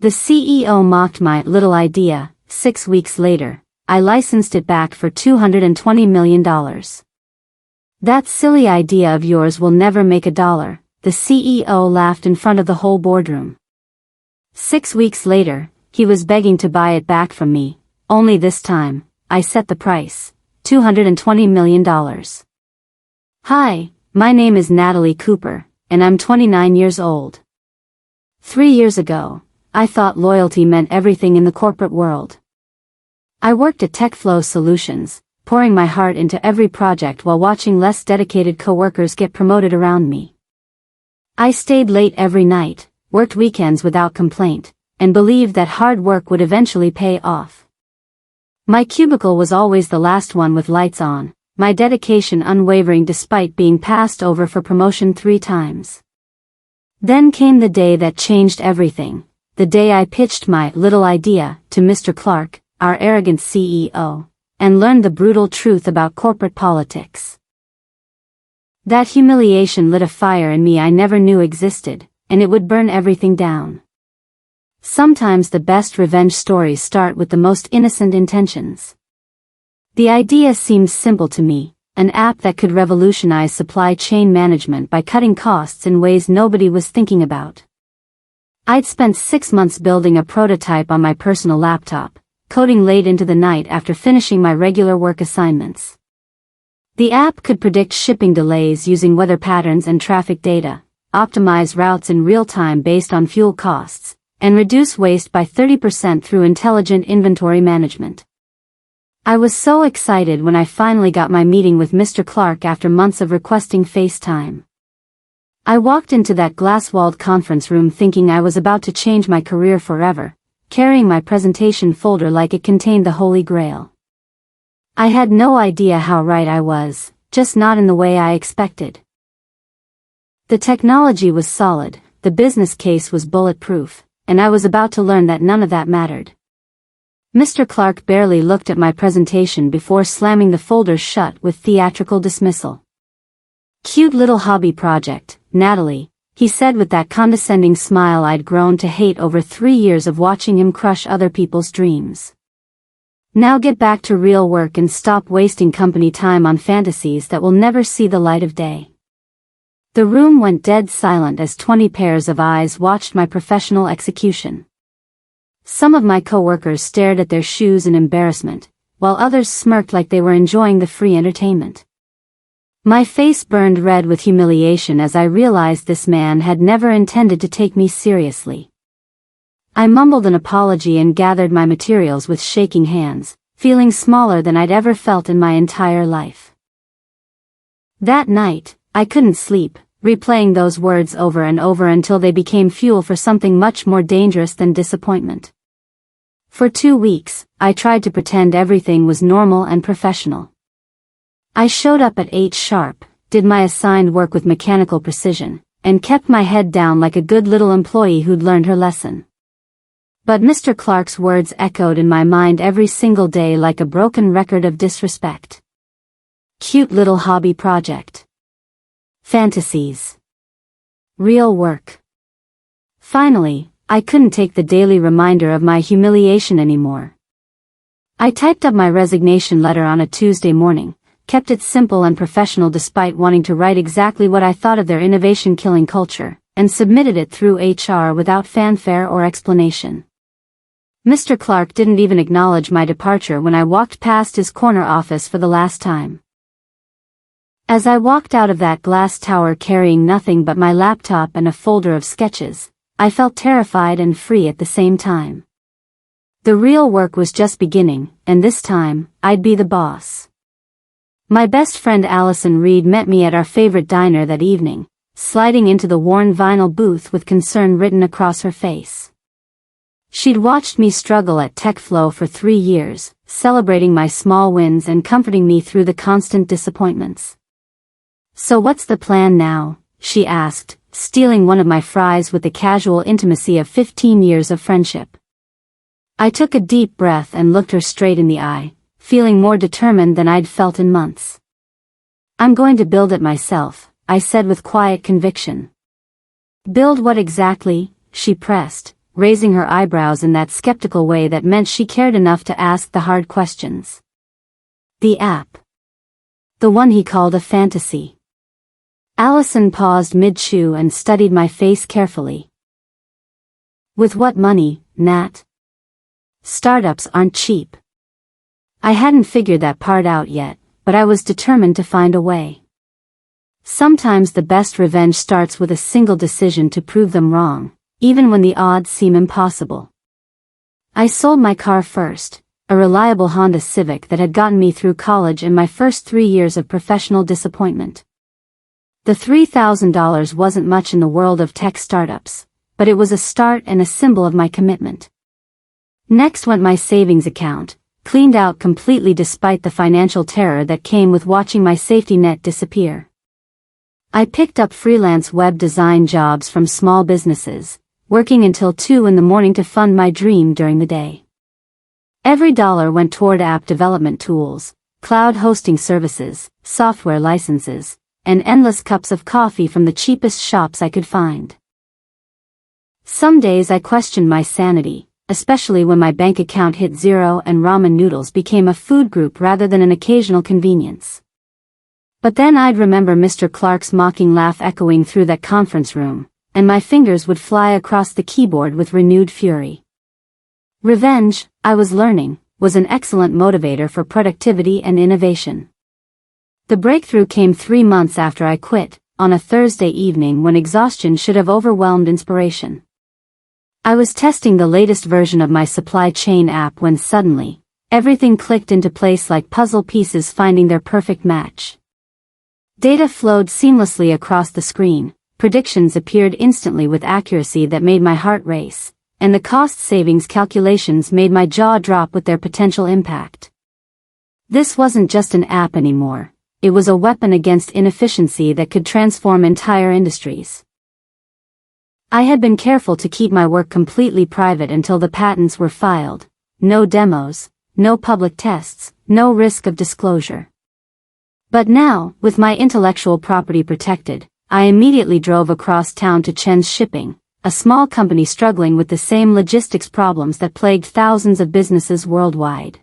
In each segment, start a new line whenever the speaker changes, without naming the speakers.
The CEO mocked my little idea. 6 weeks later, I licensed it back for $220 million. That silly idea of yours will never make $1, the CEO laughed in front of the whole boardroom. 6 weeks later, he was begging to buy it back from me, only this time, I set the price, $220 million. Hi, my name is Natalie Cooper, and I'm 29 years old. 3 years ago, I thought loyalty meant everything in the corporate world. I worked at TechFlow Solutions, pouring my heart into every project while watching less dedicated coworkers get promoted around me. I stayed late every night, worked weekends without complaint, and believed that hard work would eventually pay off. My cubicle was always the last one with lights on, my dedication unwavering despite being passed over for promotion 3 times. Then came the day that changed everything, the day I pitched my little idea to Mr. Clark, our arrogant CEO, and learned the brutal truth about corporate politics. That humiliation lit a fire in me I never knew existed, and it would burn everything down. Sometimes the best revenge stories start with the most innocent intentions. The idea seemed simple to me, an app that could revolutionize supply chain management by cutting costs in ways nobody was thinking about. I'd spent 6 months building a prototype on my personal laptop, coding late into the night after finishing my regular work assignments. The app could predict shipping delays using weather patterns and traffic data, optimize routes in real time based on fuel costs, and reduce waste by 30% through intelligent inventory management. I was so excited when I finally got my meeting with Mr. Clark after months of requesting FaceTime. I walked into that glass-walled conference room thinking I was about to change my career forever, carrying my presentation folder like it contained the Holy Grail. I had no idea how right I was, just not in the way I expected. The technology was solid, the business case was bulletproof, and I was about to learn that none of that mattered. Mr. Clark barely looked at my presentation before slamming the folder shut with theatrical dismissal. "Cute little hobby project, Natalie," he said with that condescending smile I'd grown to hate over 3 years of watching him crush other people's dreams. "Now get back to real work and stop wasting company time on fantasies that will never see the light of day." The room went dead silent as 20 pairs of eyes watched my professional execution. Some of my coworkers stared at their shoes in embarrassment, while others smirked like they were enjoying the free entertainment. My face burned red with humiliation as I realized this man had never intended to take me seriously. I mumbled an apology and gathered my materials with shaking hands, feeling smaller than I'd ever felt in my entire life. That night, I couldn't sleep, replaying those words over and over until they became fuel for something much more dangerous than disappointment. For 2 weeks, I tried to pretend everything was normal and professional. I showed up at 8 sharp, did my assigned work with mechanical precision, and kept my head down like a good little employee who'd learned her lesson. But Mr. Clark's words echoed in my mind every single day like a broken record of disrespect. Cute little hobby project. Fantasies. Real work. Finally, I couldn't take the daily reminder of my humiliation anymore. I typed up my resignation letter on a Tuesday morning, kept it simple and professional despite wanting to write exactly what I thought of their innovation-killing culture, and submitted it through HR without fanfare or explanation. Mr. Clark didn't even acknowledge my departure when I walked past his corner office for the last time. As I walked out of that glass tower carrying nothing but my laptop and a folder of sketches, I felt terrified and free at the same time. The real work was just beginning, and this time, I'd be the boss. My best friend Allison Reed met me at our favorite diner that evening, sliding into the worn vinyl booth with concern written across her face. She'd watched me struggle at TechFlow for 3 years, celebrating my small wins and comforting me through the constant disappointments. "So what's the plan now?" she asked, stealing one of my fries with the casual intimacy of 15 years of friendship. I took a deep breath and looked her straight in the eye, feeling more determined than I'd felt in months. "I'm going to build it myself," I said with quiet conviction. "Build what exactly?" she pressed, raising her eyebrows in that skeptical way that meant she cared enough to ask the hard questions. The app. The one he called a fantasy. Allison paused mid-chew and studied my face carefully. With what money, Nat? Startups aren't cheap. I hadn't figured that part out yet, but I was determined to find a way. Sometimes the best revenge starts with a single decision to prove them wrong, even when the odds seem impossible. I sold my car first, a reliable Honda Civic that had gotten me through college and my first 3 years of professional disappointment. The $3,000 wasn't much in the world of tech startups, but it was a start and a symbol of my commitment. Next went my savings account, cleaned out completely despite the financial terror that came with watching my safety net disappear. I picked up freelance web design jobs from small businesses, working until 2 in the morning to fund my dream during the day. Every dollar went toward app development tools, cloud hosting services, software licenses, and endless cups of coffee from the cheapest shops I could find. Some days I questioned my sanity, especially when my bank account hit zero and ramen noodles became a food group rather than an occasional convenience. But then I'd remember Mr. Clark's mocking laugh echoing through that conference room, and my fingers would fly across the keyboard with renewed fury. Revenge, I was learning, was an excellent motivator for productivity and innovation. The breakthrough came 3 months after I quit, on a Thursday evening when exhaustion should have overwhelmed inspiration. I was testing the latest version of my supply chain app when suddenly, everything clicked into place like puzzle pieces finding their perfect match. Data flowed seamlessly across the screen, predictions appeared instantly with accuracy that made my heart race, and the cost savings calculations made my jaw drop with their potential impact. This wasn't just an app anymore. It was a weapon against inefficiency that could transform entire industries. I had been careful to keep my work completely private until the patents were filed. No demos, no public tests, no risk of disclosure. But now, with my intellectual property protected, I immediately drove across town to Chen's Shipping, a small company struggling with the same logistics problems that plagued thousands of businesses worldwide.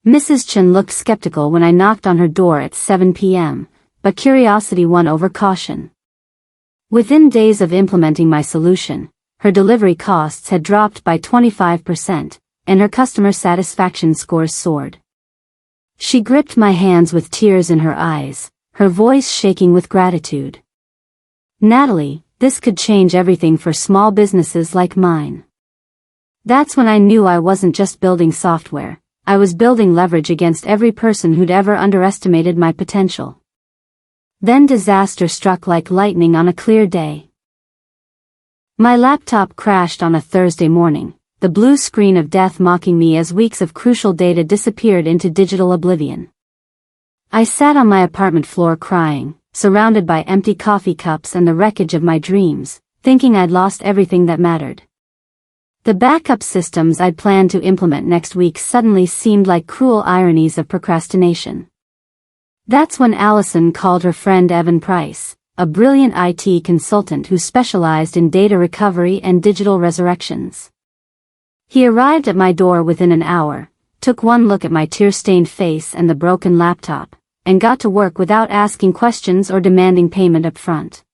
Mrs. Chen looked skeptical when I knocked on her door at 7 p.m., but curiosity won over caution. Within days of implementing my solution, her delivery costs had dropped by 25%, and her customer satisfaction scores soared. She gripped my hands with tears in her eyes, her voice shaking with gratitude. Natalie, this could change everything for small businesses like mine. That's when I knew I wasn't just building software. I was building leverage against every person who'd ever underestimated my potential. Then disaster struck like lightning on a clear day. My laptop crashed on a Thursday morning, the blue screen of death mocking me as weeks of crucial data disappeared into digital oblivion. I sat on my apartment floor crying, surrounded by empty coffee cups and the wreckage of my dreams, thinking I'd lost everything that mattered. The backup systems I'd planned to implement next week suddenly seemed like cruel ironies of procrastination. That's when Allison called her friend Evan Price, a brilliant IT consultant who specialized in data recovery and digital resurrections. He arrived at my door within an hour, took one look at my tear-stained face and the broken laptop, and got to work without asking questions or demanding payment up front.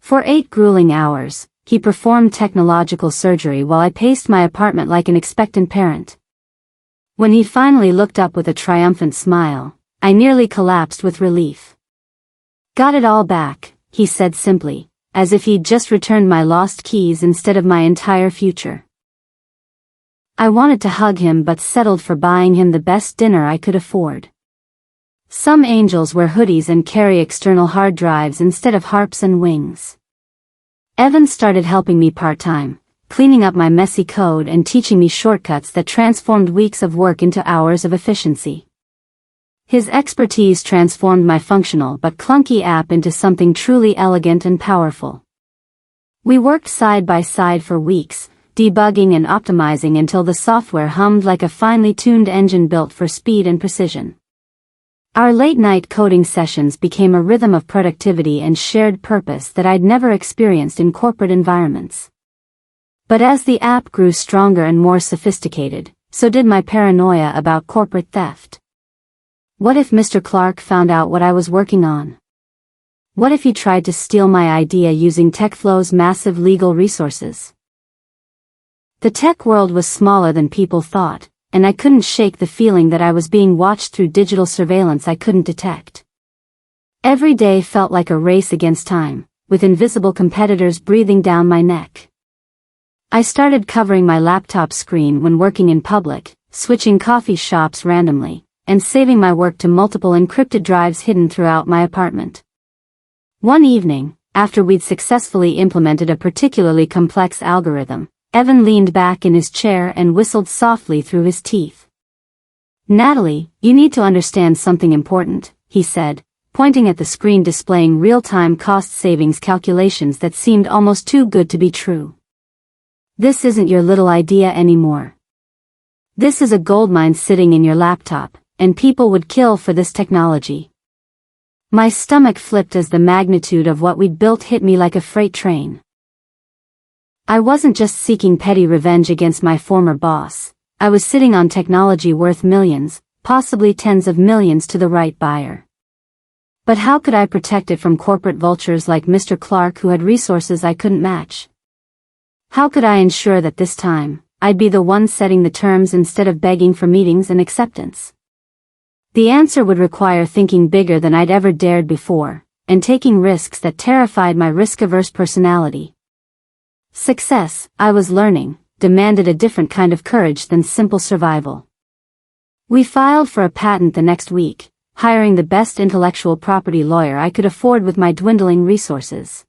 For 8 grueling hours, he performed technological surgery while I paced my apartment like an expectant parent. When he finally looked up with a triumphant smile, I nearly collapsed with relief. "Got it all back," he said simply, as if he'd just returned my lost keys instead of my entire future. I wanted to hug him but settled for buying him the best dinner I could afford. Some angels wear hoodies and carry external hard drives instead of harps and wings. Evan started helping me part-time, cleaning up my messy code and teaching me shortcuts that transformed weeks of work into hours of efficiency. His expertise transformed my functional but clunky app into something truly elegant and powerful. We worked side by side for weeks, debugging and optimizing until the software hummed like a finely tuned engine built for speed and precision. Our late-night coding sessions became a rhythm of productivity and shared purpose that I'd never experienced in corporate environments. But as the app grew stronger and more sophisticated, so did my paranoia about corporate theft. What if Mr. Clark found out what I was working on? What if he tried to steal my idea using TechFlow's massive legal resources? The tech world was smaller than people thought, and I couldn't shake the feeling that I was being watched through digital surveillance I couldn't detect. Every day felt like a race against time, with invisible competitors breathing down my neck. I started covering my laptop screen when working in public, switching coffee shops randomly, and saving my work to multiple encrypted drives hidden throughout my apartment. One evening, after we'd successfully implemented a particularly complex algorithm, Evan leaned back in his chair and whistled softly through his teeth. "Natalie, you need to understand something important," he said, pointing at the screen displaying real-time cost savings calculations that seemed almost too good to be true. "This isn't your little idea anymore. This is a goldmine sitting in your laptop, and people would kill for this technology." My stomach flipped as the magnitude of what we'd built hit me like a freight train. I wasn't just seeking petty revenge against my former boss. I was sitting on technology worth millions, possibly tens of millions to the right buyer. But how could I protect it from corporate vultures like Mr. Clark who had resources I couldn't match? How could I ensure that this time, I'd be the one setting the terms instead of begging for meetings and acceptance? The answer would require thinking bigger than I'd ever dared before, and taking risks that terrified my risk-averse personality. Success, I was learning, demanded a different kind of courage than simple survival. We filed for a patent the next week, hiring the best intellectual property lawyer I could afford with my dwindling resources.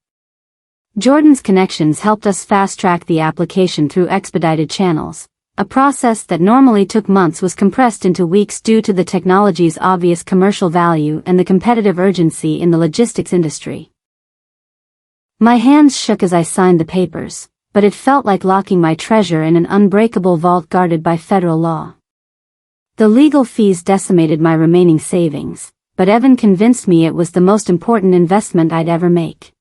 Jordan's connections helped us fast-track the application through expedited channels. A process that normally took months was compressed into weeks due to the technology's obvious commercial value and the competitive urgency in the logistics industry. My hands shook as I signed the papers, but it felt like locking my treasure in an unbreakable vault guarded by federal law. The legal fees decimated my remaining savings, but Evan convinced me it was the most important investment I'd ever make.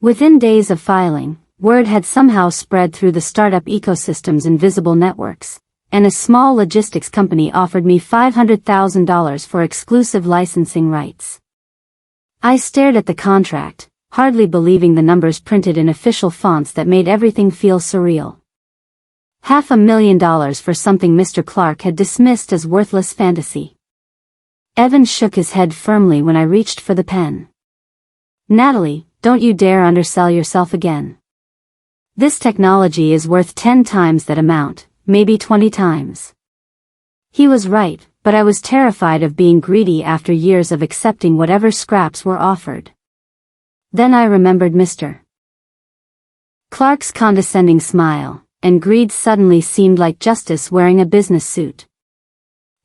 Within days of filing, word had somehow spread through the startup ecosystem's invisible networks, and a small logistics company offered me $500,000 for exclusive licensing rights. I stared at the contract, hardly believing the numbers printed in official fonts that made everything feel surreal. $500,000 for something Mr. Clark had dismissed as worthless fantasy. Evan shook his head firmly when I reached for the pen. "Natalie, don't you dare undersell yourself again. This technology is worth 10 times that amount, maybe 20 times. He was right, but I was terrified of being greedy after years of accepting whatever scraps were offered. Then I remembered Mr. Clark's condescending smile, and greed suddenly seemed like justice wearing a business suit.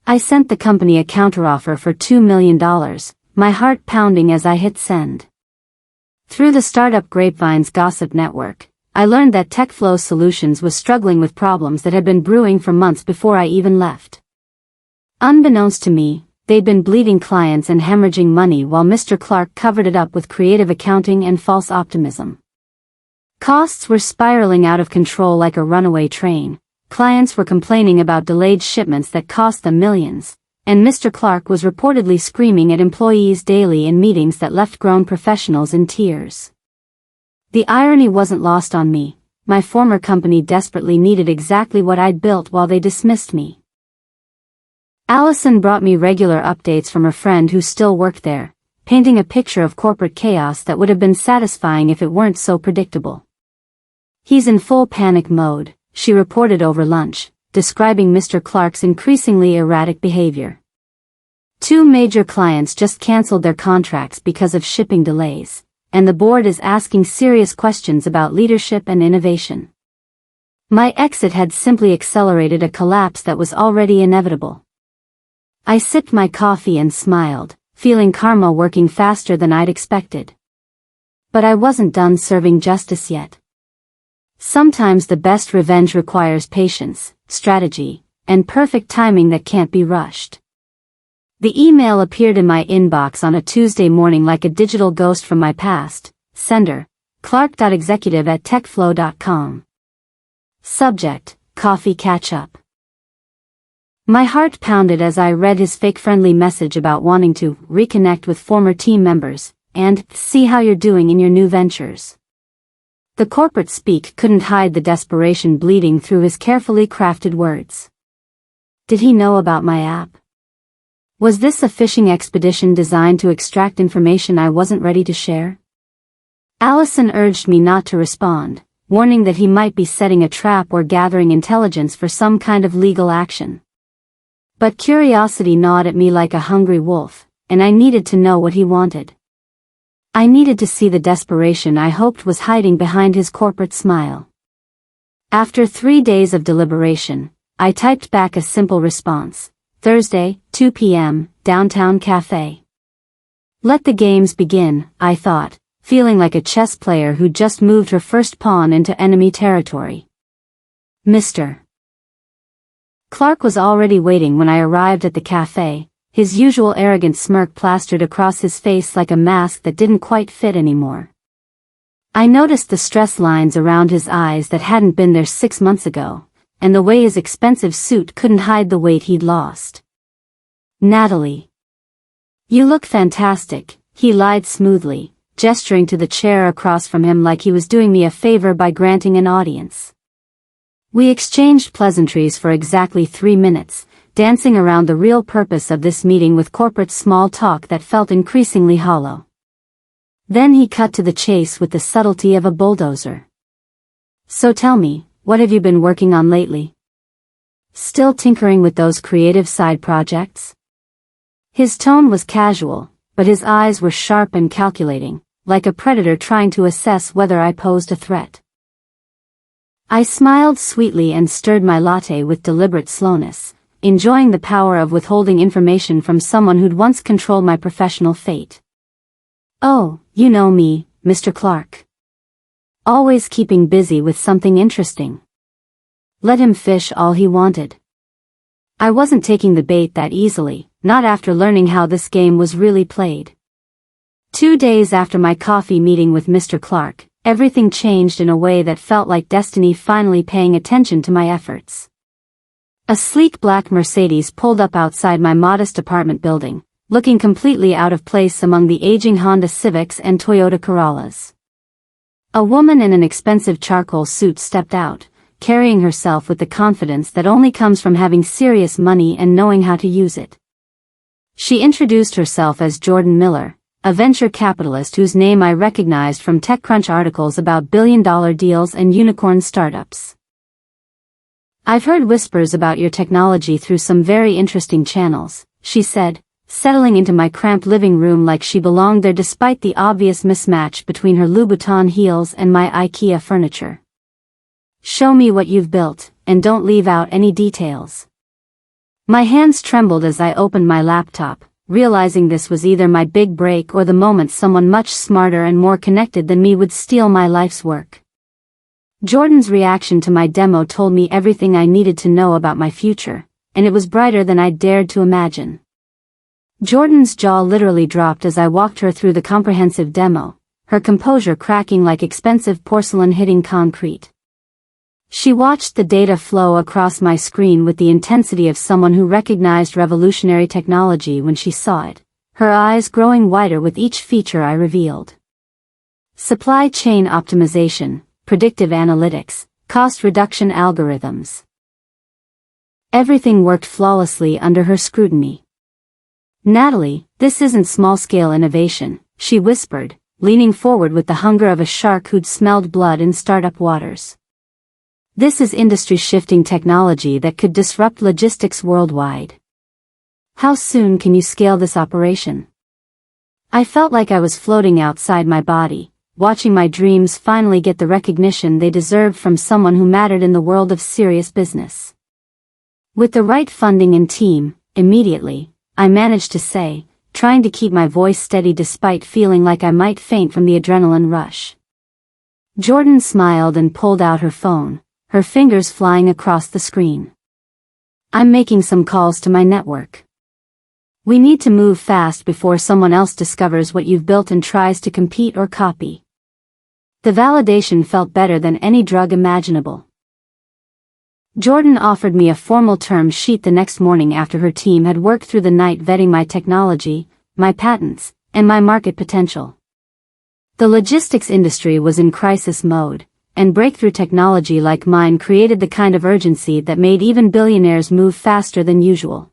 I sent the company a counteroffer for $2 million, my heart pounding as I hit send. Through the startup Grapevine's gossip network, I learned that TechFlow Solutions was struggling with problems that had been brewing for months before I even left. Unbeknownst to me, they'd been bleeding clients and hemorrhaging money while Mr. Clark covered it up with creative accounting and false optimism. Costs were spiraling out of control like a runaway train, clients were complaining about delayed shipments that cost them millions, and Mr. Clark was reportedly screaming at employees daily in meetings that left grown professionals in tears. The irony wasn't lost on me. My former company desperately needed exactly what I'd built while they dismissed me. Allison brought me regular updates from a friend who still worked there, painting a picture of corporate chaos that would have been satisfying if it weren't so predictable. "He's in full panic mode," she reported over lunch, describing Mr. Clark's increasingly erratic behavior. "2 major clients just canceled their contracts because of shipping delays, and the board is asking serious questions about leadership and innovation." My exit had simply accelerated a collapse that was already inevitable. I sipped my coffee and smiled, feeling karma working faster than I'd expected. But I wasn't done serving justice yet. Sometimes the best revenge requires patience, strategy, and perfect timing that can't be rushed. The email appeared in my inbox on a Tuesday morning like a digital ghost from my past. Sender, clark.executive@techflow.com. Subject: coffee catch-up. My heart pounded as I read his fake friendly message about wanting to reconnect with former team members and see how you're doing in your new ventures. The corporate speak couldn't hide the desperation bleeding through his carefully crafted words. Did he know about my app? Was this a fishing expedition designed to extract information I wasn't ready to share? Allison urged me not to respond, warning that he might be setting a trap or gathering intelligence for some kind of legal action. But curiosity gnawed at me like a hungry wolf, and I needed to know what he wanted. I needed to see the desperation I hoped was hiding behind his corporate smile. After 3 days of deliberation, I typed back a simple response: Thursday, 2 p.m., downtown cafe. Let the games begin, I thought, feeling like a chess player who just moved her first pawn into enemy territory. Mr. Clark was already waiting when I arrived at the cafe, his usual arrogant smirk plastered across his face like a mask that didn't quite fit anymore. I noticed the stress lines around his eyes that hadn't been there 6 months ago, and the way his expensive suit couldn't hide the weight he'd lost. Natalie. You look fantastic, he lied smoothly, gesturing to the chair across from him like he was doing me a favor by granting an audience. We exchanged pleasantries for exactly 3 minutes, dancing around the real purpose of this meeting with corporate small talk that felt increasingly hollow. Then he cut to the chase with the subtlety of a bulldozer. So tell me, what have you been working on lately? Still tinkering with those creative side projects? His tone was casual, but his eyes were sharp and calculating, like a predator trying to assess whether I posed a threat. I smiled sweetly and stirred my latte with deliberate slowness, enjoying the power of withholding information from someone who'd once controlled my professional fate. Oh, you know me, Mr. Clark. Always keeping busy with something interesting. Let him fish all he wanted. I wasn't taking the bait that easily, not after learning how this game was really played. 2 days after my coffee meeting with Mr. Clark, everything changed in a way that felt like destiny finally paying attention to my efforts. A sleek black Mercedes pulled up outside my modest apartment building, looking completely out of place among the aging Honda Civics and Toyota Corollas. A woman in an expensive charcoal suit stepped out, carrying herself with the confidence that only comes from having serious money and knowing how to use it. She introduced herself as Jordan Miller, a venture capitalist whose name I recognized from TechCrunch articles about billion-dollar deals and unicorn startups. I've heard whispers about your technology through some very interesting channels, she said, settling into my cramped living room like she belonged there despite the obvious mismatch between her Louboutin heels and my IKEA furniture. Show me what you've built, and don't leave out any details. My hands trembled as I opened my laptop, realizing this was either my big break or the moment someone much smarter and more connected than me would steal my life's work. Jordan's reaction to my demo told me everything I needed to know about my future, and it was brighter than I'd dared to imagine. Jordan's jaw literally dropped as I walked her through the comprehensive demo, her composure cracking like expensive porcelain hitting concrete. She watched the data flow across my screen with the intensity of someone who recognized revolutionary technology when she saw it, her eyes growing wider with each feature I revealed. Supply chain optimization, predictive analytics, cost reduction algorithms. Everything worked flawlessly under her scrutiny. Natalie, this isn't small-scale innovation, she whispered, leaning forward with the hunger of a shark who'd smelled blood in startup waters. This is industry-shifting technology that could disrupt logistics worldwide. How soon can you scale this operation? I felt like I was floating outside my body, watching my dreams finally get the recognition they deserved from someone who mattered in the world of serious business. With the right funding and team, immediately, I managed to say, trying to keep my voice steady despite feeling like I might faint from the adrenaline rush. Jordan smiled and pulled out her phone, her fingers flying across the screen. I'm making some calls to my network. We need to move fast before someone else discovers what you've built and tries to compete or copy. The validation felt better than any drug imaginable. Jordan offered me a formal term sheet the next morning after her team had worked through the night vetting my technology, my patents, and my market potential. The logistics industry was in crisis mode, and breakthrough technology like mine created the kind of urgency that made even billionaires move faster than usual.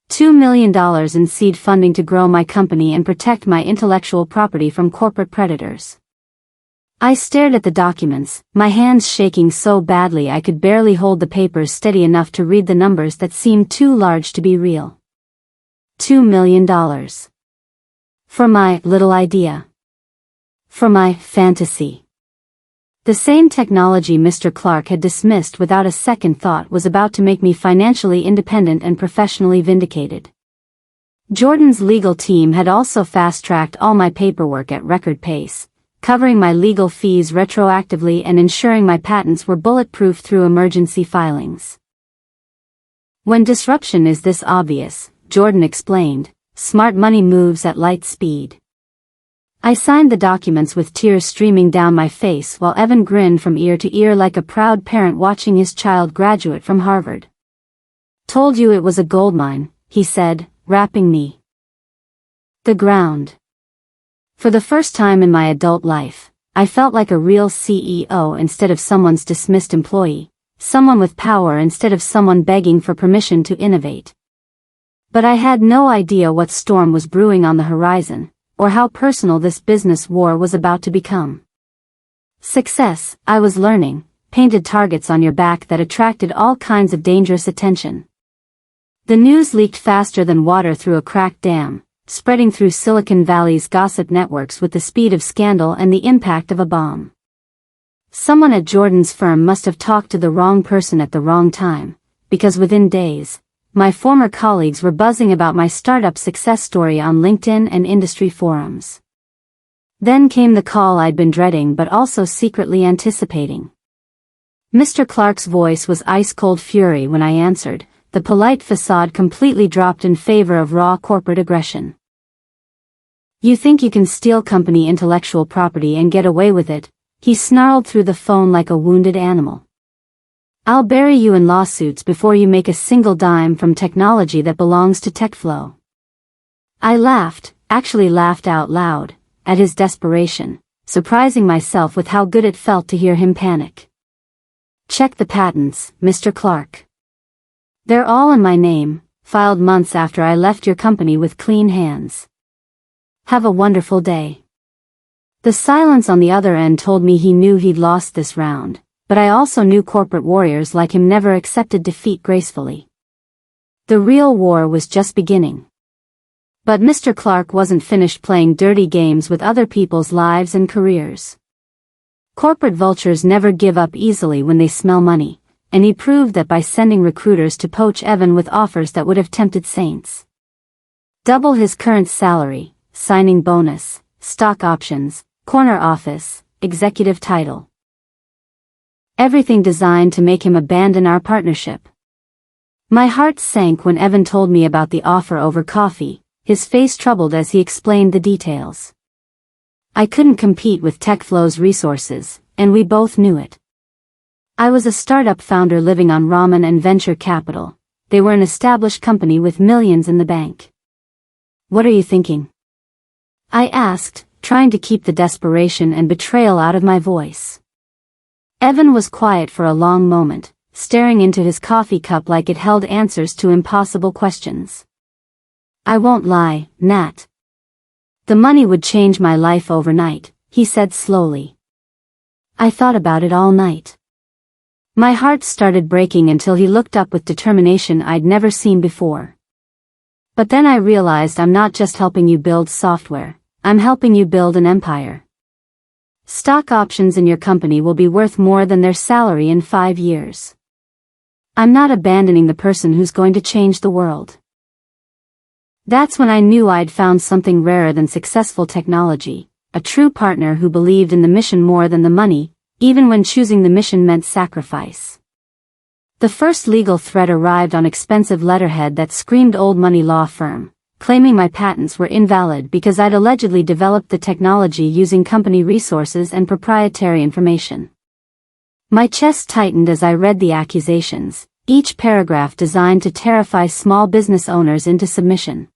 $2 million in seed funding to grow my company and protect my intellectual property from corporate predators. I stared at the documents, my hands shaking so badly I could barely hold the papers steady enough to read the numbers that seemed too large to be real. $2 million. For my little idea. For my fantasy. The same technology Mr. Clark had dismissed without a second thought was about to make me financially independent and professionally vindicated. Jordan's legal team had also fast-tracked all my paperwork at record pace, covering my legal fees retroactively and ensuring my patents were bulletproof through emergency filings. When disruption is this obvious, Jordan explained, smart money moves at light speed. I signed the documents with tears streaming down my face while Evan grinned from ear to ear like a proud parent watching his child graduate from Harvard. Told you it was a goldmine, he said, rapping me. The ground. For the first time in my adult life, I felt like a real CEO instead of someone's dismissed employee, someone with power instead of someone begging for permission to innovate. But I had no idea what storm was brewing on the horizon, or how personal this business war was about to become. Success, I was learning, painted targets on your back that attracted all kinds of dangerous attention. The news leaked faster than water through a cracked dam, spreading through Silicon Valley's gossip networks with the speed of scandal and the impact of a bomb. Someone at Jordan's firm must have talked to the wrong person at the wrong time, because within days, my former colleagues were buzzing about my startup success story on LinkedIn and industry forums. Then came the call I'd been dreading but also secretly anticipating. Mr. Clark's voice was ice-cold fury when I answered, the polite facade completely dropped in favor of raw corporate aggression. You think you can steal company intellectual property and get away with it, he snarled through the phone like a wounded animal. I'll bury you in lawsuits before you make a single dime from technology that belongs to TechFlow. I laughed, actually laughed out loud, at his desperation, surprising myself with how good it felt to hear him panic. Check the patents, Mr. Clark. They're all in my name, filed months after I left your company with clean hands. Have a wonderful day. The silence on the other end told me he knew he'd lost this round. But I also knew corporate warriors like him never accepted defeat gracefully. The real war was just beginning. But Mr. Clark wasn't finished playing dirty games with other people's lives and careers. Corporate vultures never give up easily when they smell money, and he proved that by sending recruiters to poach Evan with offers that would have tempted saints. Double his current salary, signing bonus, stock options, corner office, executive title. Everything designed to make him abandon our partnership. My heart sank when Evan told me about the offer over coffee, his face troubled as he explained the details. I couldn't compete with TechFlow's resources, and we both knew it. I was a startup founder living on ramen and venture capital. They were an established company with millions in the bank. What are you thinking? I asked, trying to keep the desperation and betrayal out of my voice. Evan was quiet for a long moment, staring into his coffee cup like it held answers to impossible questions. I won't lie, Nat. The money would change my life overnight, he said slowly. I thought about it all night. My heart started breaking until he looked up with determination I'd never seen before. But then I realized I'm not just helping you build software, I'm helping you build an empire. Stock options in your company will be worth more than their salary in 5 years. I'm not abandoning the person who's going to change the world. That's when I knew I'd found something rarer than successful technology, a true partner who believed in the mission more than the money, even when choosing the mission meant sacrifice. The first legal threat arrived on expensive letterhead that screamed old money law firm, claiming my patents were invalid because I'd allegedly developed the technology using company resources and proprietary information. My chest tightened as I read the accusations, each paragraph designed to terrify small business owners into submission.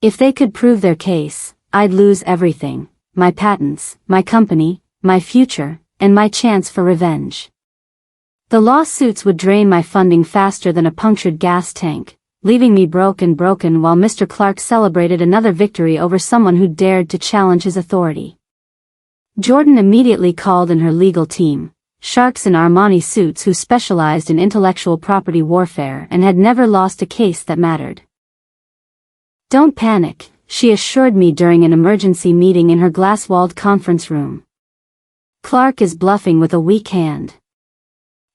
If they could prove their case, I'd lose everything: my patents, my company, my future, and my chance for revenge. The lawsuits would drain my funding faster than a punctured gas tank, leaving me broken while Mr. Clark celebrated another victory over someone who dared to challenge his authority. Jordan immediately called in her legal team, sharks in Armani suits who specialized in intellectual property warfare and had never lost a case that mattered. "Don't panic," she assured me during an emergency meeting in her glass-walled conference room. "Clark is bluffing with a weak hand.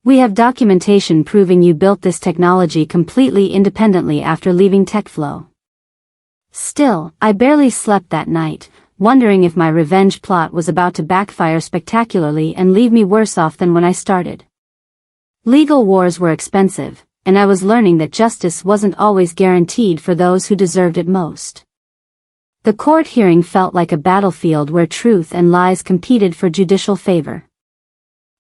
We have documentation proving you built this technology completely independently after leaving TechFlow." Still, I barely slept that night, wondering if my revenge plot was about to backfire spectacularly and leave me worse off than when I started. Legal wars were expensive, and I was learning that justice wasn't always guaranteed for those who deserved it most. The court hearing felt like a battlefield where truth and lies competed for judicial favor.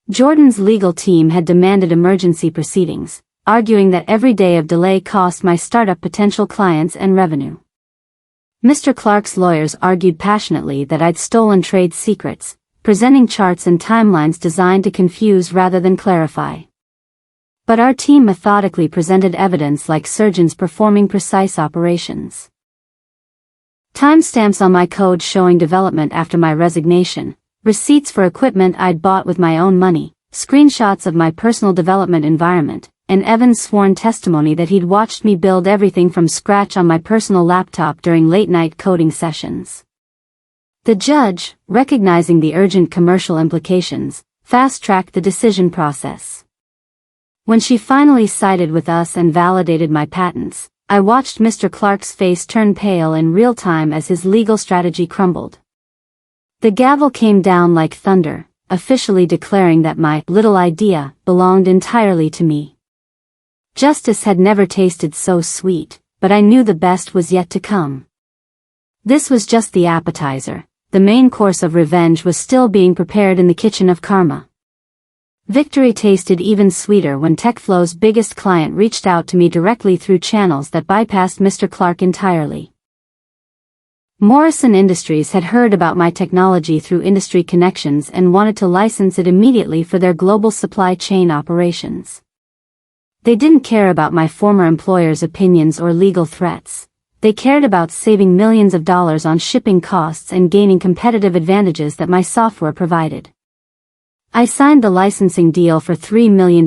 Jordan's legal team had demanded emergency proceedings, arguing that every day of delay cost my startup potential clients and revenue. Mr. Clark's lawyers argued passionately that I'd stolen trade secrets, presenting charts and timelines designed to confuse rather than clarify. But our team methodically presented evidence like surgeons performing precise operations. Timestamps on my code showing development after my resignation, receipts for equipment I'd bought with my own money, screenshots of my personal development environment, and Evan's sworn testimony that he'd watched me build everything from scratch on my personal laptop during late-night coding sessions. The judge, recognizing the urgent commercial implications, fast-tracked the decision process. When she finally sided with us and validated my patents, I watched Mr. Clark's face turn pale in real time as his legal strategy crumbled. The gavel came down like thunder, officially declaring that my little idea belonged entirely to me. Justice had never tasted so sweet, but I knew the best was yet to come. This was just the appetizer. The main course of revenge was still being prepared in the kitchen of karma. Victory tasted even sweeter when TechFlow's biggest client reached out to me directly through channels that bypassed Mr. Clark entirely. Morrison Industries had heard about my technology through industry connections and wanted to license it immediately for their global supply chain operations. They didn't care about my former employer's opinions or legal threats. They cared about saving millions of dollars on shipping costs and gaining competitive advantages that my software provided. I signed the licensing deal for $3 million,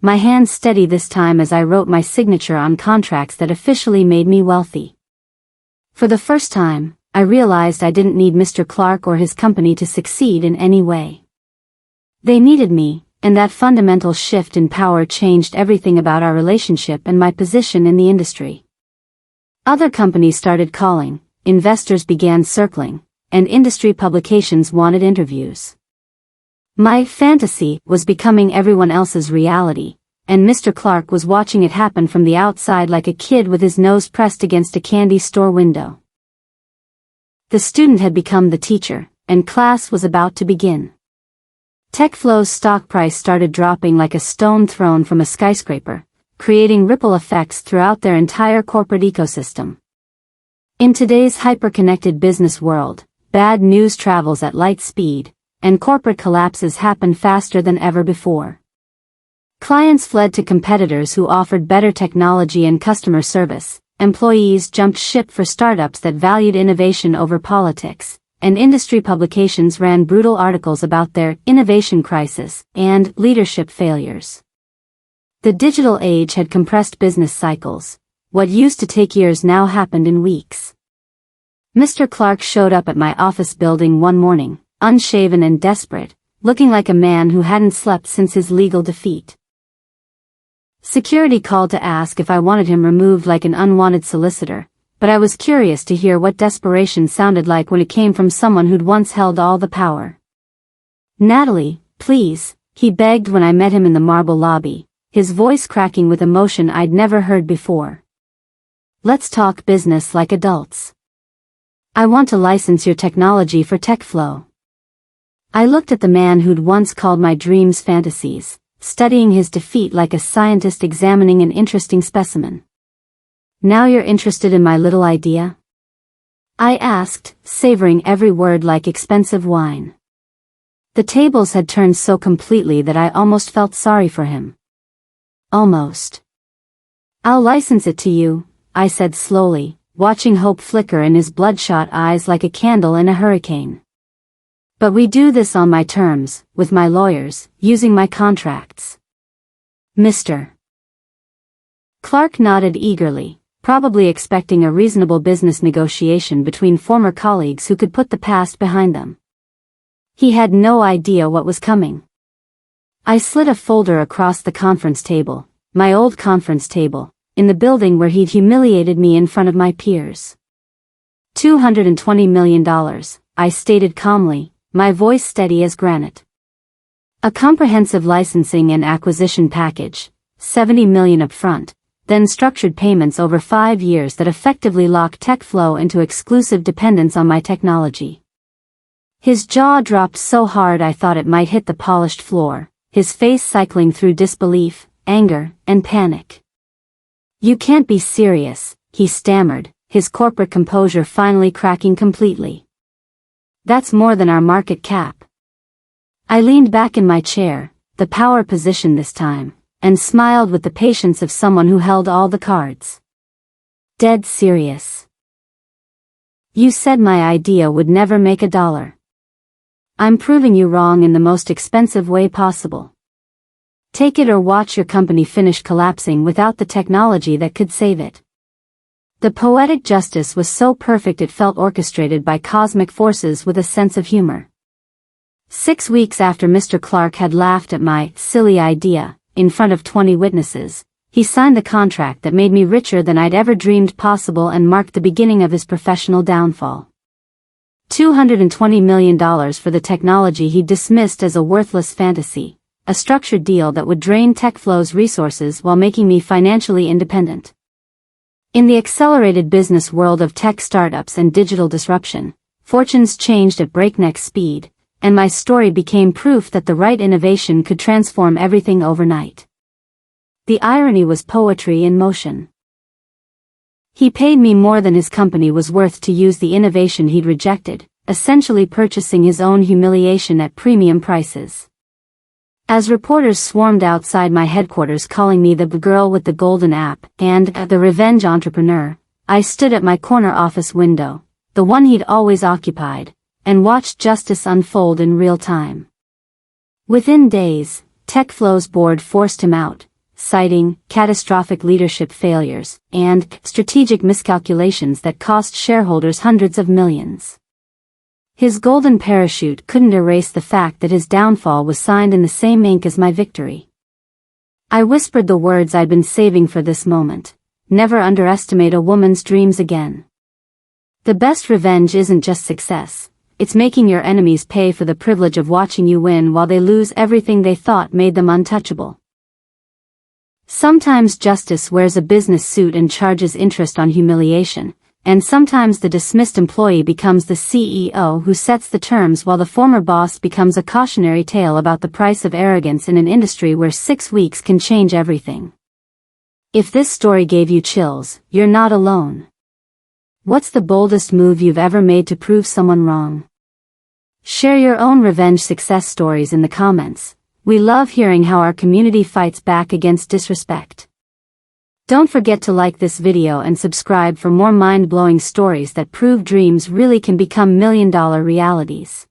my hands steady this time as I wrote my signature on contracts that officially made me wealthy. For the first time, I realized I didn't need Mr. Clark or his company to succeed in any way. They needed me, and that fundamental shift in power changed everything about our relationship and my position in the industry. Other companies started calling, investors began circling, and industry publications wanted interviews. My fantasy was becoming everyone else's reality, and Mr. Clark was watching it happen from the outside like a kid with his nose pressed against a candy store window. The student had become the teacher, and class was about to begin. TechFlow's stock price started dropping like a stone thrown from a skyscraper, creating ripple effects throughout their entire corporate ecosystem. In today's hyper-connected business world, bad news travels at light speed, and corporate collapses happen faster than ever before. Clients fled to competitors who offered better technology and customer service, employees jumped ship for startups that valued innovation over politics, and industry publications ran brutal articles about their innovation crisis and leadership failures. The digital age had compressed business cycles. What used to take years now happened in weeks. Mr. Clark showed up at my office building one morning, unshaven and desperate, looking like a man who hadn't slept since his legal defeat. Security called to ask if I wanted him removed like an unwanted solicitor, but I was curious to hear what desperation sounded like when it came from someone who'd once held all the power. "Natalie, please," he begged when I met him in the marble lobby, his voice cracking with emotion I'd never heard before. "Let's talk business like adults. I want to license your technology for TechFlow." I looked at the man who'd once called my dreams fantasies, studying his defeat like a scientist examining an interesting specimen. "Now you're interested in my little idea?" I asked, savoring every word like expensive wine. The tables had turned so completely that I almost felt sorry for him. Almost. "I'll license it to you," I said slowly, watching hope flicker in his bloodshot eyes like a candle in a hurricane. "But we do this on my terms, with my lawyers, using my contracts." Mr. Clark nodded eagerly, probably expecting a reasonable business negotiation between former colleagues who could put the past behind them. He had no idea what was coming. I slid a folder across the conference table, my old conference table, in the building where he'd humiliated me in front of my peers. $220 million, I stated calmly, my voice steady as granite. A comprehensive licensing and acquisition package, $70 million up front, then structured payments over 5 years that effectively lock TechFlow into exclusive dependence on my technology. His jaw dropped so hard I thought it might hit the polished floor, his face cycling through disbelief, anger, and panic. "You can't be serious," he stammered, his corporate composure finally cracking completely. "That's more than our market cap." I leaned back in my chair, the power position this time, and smiled with the patience of someone who held all the cards. "Dead serious. You said my idea would never make $1. I'm proving you wrong in the most expensive way possible. Take it or watch your company finish collapsing without the technology that could save it." The poetic justice was so perfect it felt orchestrated by cosmic forces with a sense of humor. 6 weeks after Mr. Clark had laughed at my silly idea, in front of 20 witnesses, he signed the contract that made me richer than I'd ever dreamed possible and marked the beginning of his professional downfall. $220 million for the technology he dismissed as a worthless fantasy, a structured deal that would drain TechFlow's resources while making me financially independent. In the accelerated business world of tech startups and digital disruption, fortunes changed at breakneck speed, and my story became proof that the right innovation could transform everything overnight. The irony was poetry in motion. He paid me more than his company was worth to use the innovation he'd rejected, essentially purchasing his own humiliation at premium prices. As reporters swarmed outside my headquarters calling me the girl with the golden app and the revenge entrepreneur, I stood at my corner office window, the one he'd always occupied, and watched justice unfold in real time. Within days, TechFlow's board forced him out, citing catastrophic leadership failures and strategic miscalculations that cost shareholders hundreds of millions. His golden parachute couldn't erase the fact that his downfall was signed in the same ink as my victory. I whispered the words I'd been saving for this moment: never underestimate a woman's dreams again. The best revenge isn't just success. It's making your enemies pay for the privilege of watching you win while they lose everything they thought made them untouchable. Sometimes justice wears a business suit and charges interest on humiliation, and sometimes the dismissed employee becomes the CEO who sets the terms while the former boss becomes a cautionary tale about the price of arrogance in an industry where 6 weeks can change everything. If this story gave you chills, you're not alone. What's the boldest move you've ever made to prove someone wrong? Share your own revenge success stories in the comments. We love hearing how our community fights back against disrespect. Don't forget to like this video and subscribe for more mind-blowing stories that prove dreams really can become million-dollar realities.